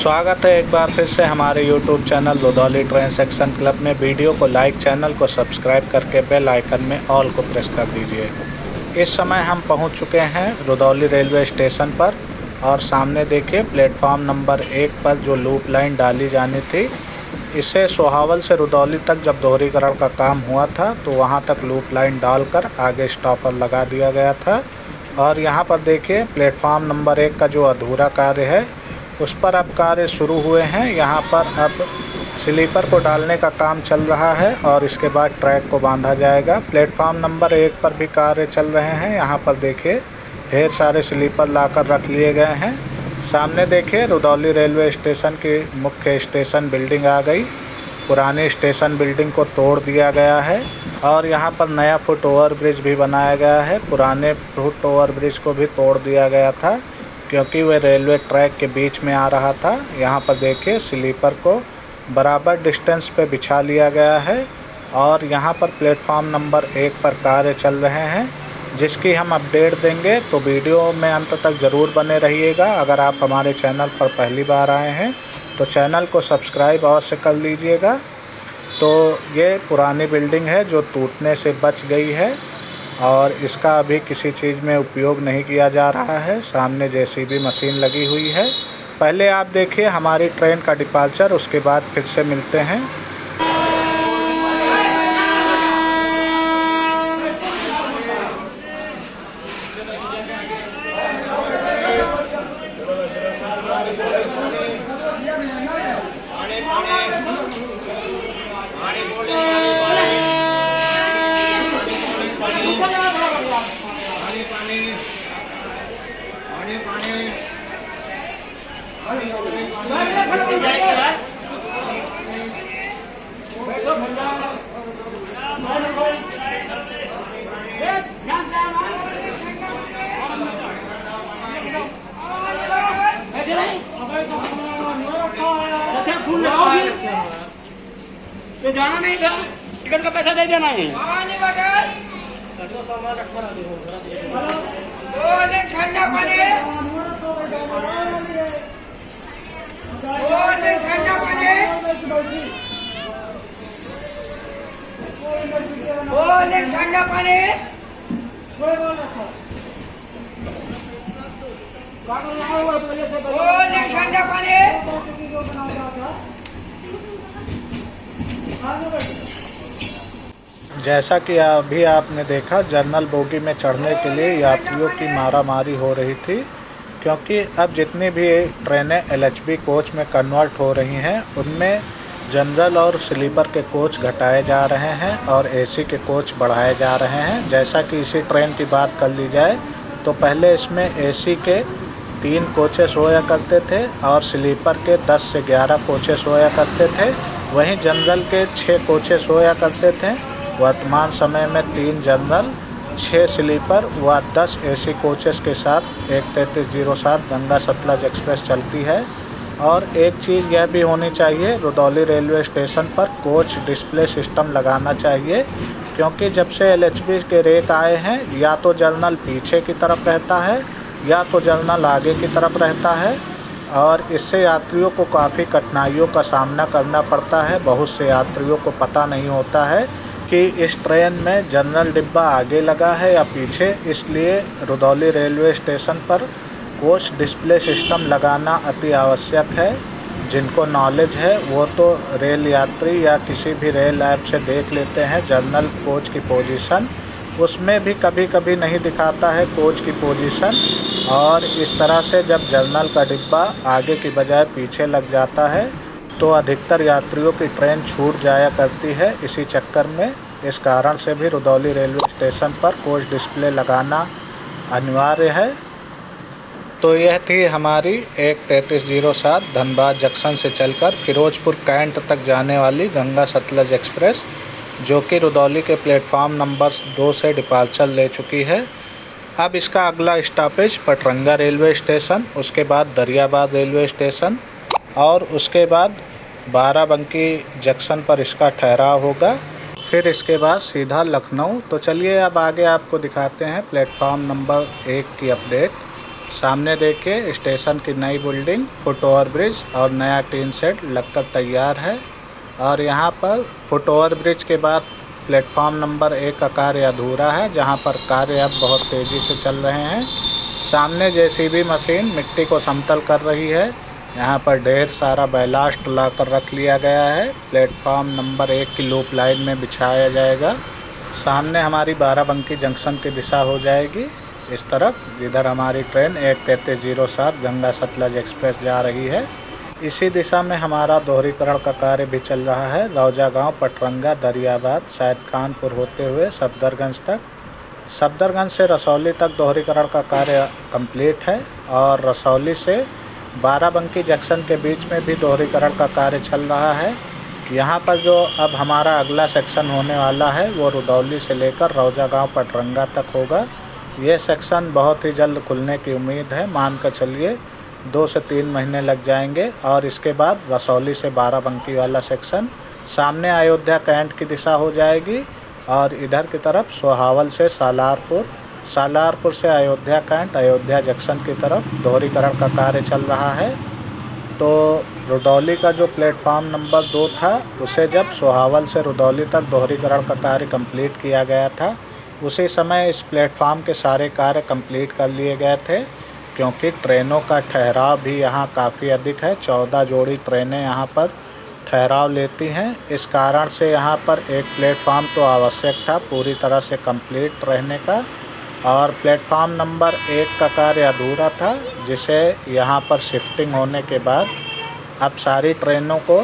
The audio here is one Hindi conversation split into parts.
स्वागत है एक बार फिर से हमारे YouTube channel Rudauli train section club में। वीडियो को लाइक, चैनल को सब्सक्राइब करके बेल आइकन में ऑल को प्रेस कर दीजिए। इस समय हम पहुंच चुके हैं रुदौली रेलवे स्टेशन पर और सामने देखिए प्लेटफॉर्म नंबर 1 पर जो लूप लाइन डाली जानी थी, इसे सोहावल से रुदौली तक जब दोहरीकरण का काम हुआ था तो वहां तक लूप लाइन डालकर आगे स्टॉपर लगा दिया गया था। और यहां पर देखिए प्लेटफॉर्म नंबर 1 का जो अधूरा कार्य है उस पर अब कार्य शुरू हुए हैं। यहाँ पर अब स्लीपर को डालने का काम चल रहा है और इसके बाद ट्रैक को बांधा जाएगा। प्लेटफॉर्म नंबर 1 पर भी कार्य चल रहे हैं। यहाँ पर देखिए ढेर सारे स्लीपर लाकर रख लिए गए हैं। सामने देखिए रुदौली रेलवे स्टेशन की मुख्य स्टेशन बिल्डिंग आ गई। पुरानी स्टेशन बिल्डिंग को तोड़ दिया गया है और यहाँ पर नया फुट ओवर ब्रिज भी बनाया गया है। पुराने फुट ओवर ब्रिज को भी तोड़ दिया गया था क्योंकि वह रेलवे ट्रैक के बीच में आ रहा था। यहाँ पर देखिए स्लीपर को बराबर डिस्टेंस पे बिछा लिया गया है और यहाँ पर प्लेटफॉर्म नंबर 1 पर कार्य चल रहे हैं, जिसकी हम अपडेट देंगे। तो वीडियो में अंत तक ज़रूर बने रहिएगा। अगर आप हमारे चैनल पर पहली बार आए हैं तो चैनल को सब्सक्राइब अवश्य कर लीजिएगा। तो ये पुरानी बिल्डिंग है जो टूटने से बच गई है और इसका अभी किसी चीज़ में उपयोग नहीं किया जा रहा है। सामने जेसीबी मशीन लगी हुई है। पहले आप देखिए हमारी ट्रेन का डिपार्चर, उसके बाद फिर से मिलते हैं। तो जाना नहीं था, टिकट का पैसा दे देना है। ठंडा पानी, ठंडा पानी, ठंडा पानी, ठंडा पानी। जैसा कि अभी आपने देखा, जनरल बोगी में चढ़ने के लिए यात्रियों की मारामारी हो रही थी क्योंकि अब जितनी भी ट्रेनें LHB कोच में कन्वर्ट हो रही हैं उनमें जनरल और स्लीपर के कोच घटाए जा रहे हैं और AC के कोच बढ़ाए जा रहे हैं। जैसा कि इसी ट्रेन की बात कर ली जाए तो पहले इसमें AC के 3 कोचेस होया करते थे और स्लीपर के 10 से 11 कोचेस होया करते थे। वहीं जनरल के 6 कोचेस होया करते थे। वर्तमान समय में 3 जनरल, 6 स्लीपर व 10 AC कोचेस के साथ एक 3307 गंगा सतलज एक्सप्रेस चलती है। और एक चीज़ यह भी होनी चाहिए, रुदौली रेलवे स्टेशन पर कोच डिस्प्ले सिस्टम लगाना चाहिए क्योंकि जब से LHB के रेक आए हैं या तो जनरल पीछे की तरफ रहता है या तो जनरल आगे की तरफ रहता है और इससे यात्रियों को काफ़ी कठिनाइयों का सामना करना पड़ता है। बहुत से यात्रियों को पता नहीं होता है कि इस ट्रेन में जनरल डिब्बा आगे लगा है या पीछे, इसलिए रुदौली रेलवे स्टेशन पर कोच डिस्प्ले सिस्टम लगाना अति आवश्यक है। जिनको नॉलेज है वो तो रेल यात्री या किसी भी रेल ऐप से देख लेते हैं जनरल कोच की पोजीशन, उसमें भी कभी कभी नहीं दिखाता है कोच की पोजीशन। और इस तरह से जब जनरल का डिब्बा आगे की बजाय पीछे लग जाता है तो अधिकतर यात्रियों की ट्रेन छूट जाया करती है। इसी चक्कर में इस कारण से भी रुदौली रेलवे स्टेशन पर कोच डिस्प्ले लगाना अनिवार्य है। तो यह थी हमारी एक 3307 धनबाद जंक्शन से चलकर फिरोजपुर कैंट तक जाने वाली गंगा सतलज एक्सप्रेस, जो कि रुदौली के प्लेटफॉर्म नंबर 2 से डिपार्चर ले चुकी है। अब इसका अगला स्टॉपेज पटरंगा रेलवे स्टेशन, उसके बाद दरियाबाद रेलवे स्टेशन और उसके बाद बाराबंकी जंक्शन पर इसका ठहराव होगा। फिर इसके बाद सीधा लखनऊ। तो चलिए अब आगे आपको दिखाते हैं प्लेटफॉर्म नंबर 1 की अपडेट। सामने देखिए स्टेशन की नई बिल्डिंग, फुट ओवर ब्रिज और नया टीन शेड लगकर तैयार है। और यहाँ पर फुट ओवर ब्रिज के बाद प्लेटफॉर्म नंबर 1 का कार्य अधूरा है, जहाँ पर कार्य अब बहुत तेज़ी से चल रहे हैं। सामने जेसीबी मशीन मिट्टी को समतल कर रही है। यहाँ पर ढेर सारा बैलास्ट लाकर रख लिया गया है। प्लेटफॉर्म नंबर 1 की लूप लाइन में बिछाया जाएगा। सामने हमारी बाराबंकी जंक्शन की दिशा हो जाएगी इस तरफ, जिधर हमारी ट्रेन 1:33:07 गंगा सतलज एक्सप्रेस जा रही है। इसी दिशा में हमारा दोहरीकरण का कार्य भी चल रहा है। रौजा गांव, पटरंगा, दरियाबाद, शायद कानपुर होते हुए सफदरगंज तक। सफदरगंज से रसौली तक दोहरीकरण का कार्य कंप्लीट है और रसौली से बाराबंकी जंक्शन के बीच में भी दोहरीकरण का कार्य चल रहा है। यहाँ पर जो अब हमारा अगला सेक्शन होने वाला है वो रुदौली से लेकर रौजा गांव, पटरंगा तक होगा। ये सेक्शन बहुत ही जल्द खुलने की उम्मीद है। मान कर चलिए 2 से 3 महीने लग जाएंगे। और इसके बाद रसौली से बाराबंकी वाला सेक्शन सामने अयोध्या कैंट की दिशा हो जाएगी और इधर की तरफ सोहावल से सालारपुर, सालारपुर से अयोध्या कैंट, अयोध्या जंक्शन की तरफ दोहरीकरण का कार्य चल रहा है। तो रुदौली का जो प्लेटफॉर्म नंबर 2 था उसे जब सोहावल से रुदौली तक दोहरीकरण का कार्य कंप्लीट किया गया था, उसी समय इस प्लेटफॉर्म के सारे कार्य कंप्लीट कर लिए गए थे, क्योंकि ट्रेनों का ठहराव भी यहाँ काफ़ी अधिक है। 14 जोड़ी ट्रेनें यहाँ पर ठहराव लेती हैं। इस कारण से यहाँ पर एक प्लेटफॉर्म तो आवश्यक था पूरी तरह से कंप्लीट रहने का, और प्लेटफॉर्म नंबर 1 का कार्य अधूरा था, जिसे यहाँ पर शिफ्टिंग होने के बाद अब सारी ट्रेनों को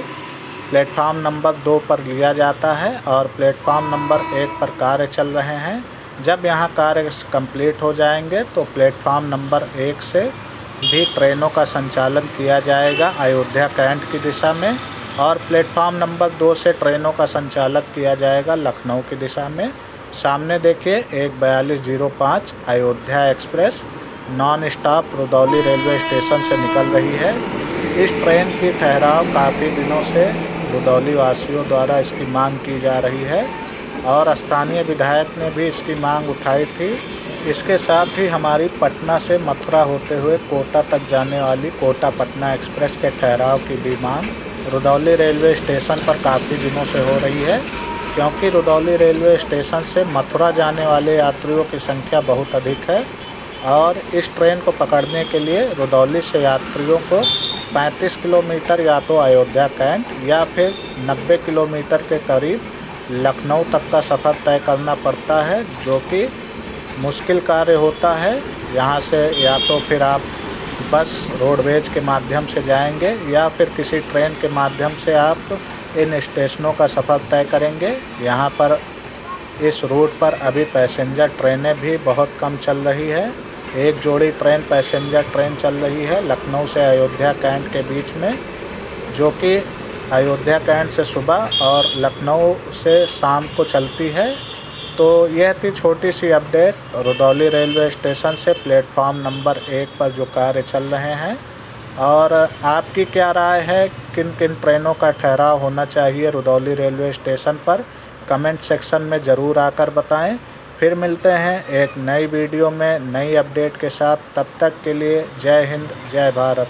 प्लेटफॉर्म नंबर 2 पर लिया जाता है और प्लेटफॉर्म नंबर 1 पर कार्य चल रहे हैं। जब यहाँ कार्य कंप्लीट हो जाएंगे तो प्लेटफॉर्म नंबर 1 से भी ट्रेनों का संचालन किया जाएगा अयोध्या कैंट की दिशा में, और प्लेटफॉर्म नंबर 2 से ट्रेनों का संचालन किया जाएगा लखनऊ की दिशा में। सामने देखिए 1:42:05 Ayodhya express non stop Rudauli railway station से निकल रही है। इस ट्रेन की ठहराव काफ़ी दिनों से रुदौली वासियों द्वारा इसकी मांग की जा रही है और स्थानीय विधायक ने भी इसकी मांग उठाई थी। इसके साथ ही हमारी पटना से मथुरा होते हुए कोटा तक जाने वाली कोटा पटना एक्सप्रेस के ठहराव की भी मांग रुदौली रेलवे स्टेशन पर काफ़ी दिनों से हो रही है, क्योंकि रुदौली रेलवे स्टेशन से मथुरा जाने वाले यात्रियों की संख्या बहुत अधिक है और इस ट्रेन को पकड़ने के लिए रुदौली से यात्रियों को 35 किलोमीटर या तो अयोध्या कैंट या फिर 90 किलोमीटर के करीब लखनऊ तक का सफ़र तय करना पड़ता है, जो कि मुश्किल कार्य होता है। यहाँ से या तो फिर आप बस रोडवेज के माध्यम से जाएंगे या फिर किसी ट्रेन के माध्यम से आप इन स्टेशनों का सफ़र तय करेंगे। यहाँ पर इस रूट पर अभी पैसेंजर ट्रेनें भी बहुत कम चल रही है। एक जोड़ी ट्रेन पैसेंजर ट्रेन चल रही है लखनऊ से अयोध्या कैंट के बीच में, जो कि अयोध्या कैंट से सुबह और लखनऊ से शाम को चलती है। तो यह थी छोटी सी अपडेट रुदौली रेलवे स्टेशन से प्लेटफॉर्म नंबर 1 पर जो कार्य चल रहे हैं। और आपकी क्या राय है, किन किन ट्रेनों का ठहराव होना चाहिए रुदौली रेलवे स्टेशन पर, कमेंट सेक्शन में ज़रूर आकर बताएं। फिर मिलते हैं एक नई वीडियो में नई अपडेट के साथ। तब तक के लिए जय हिंद, जय भारत।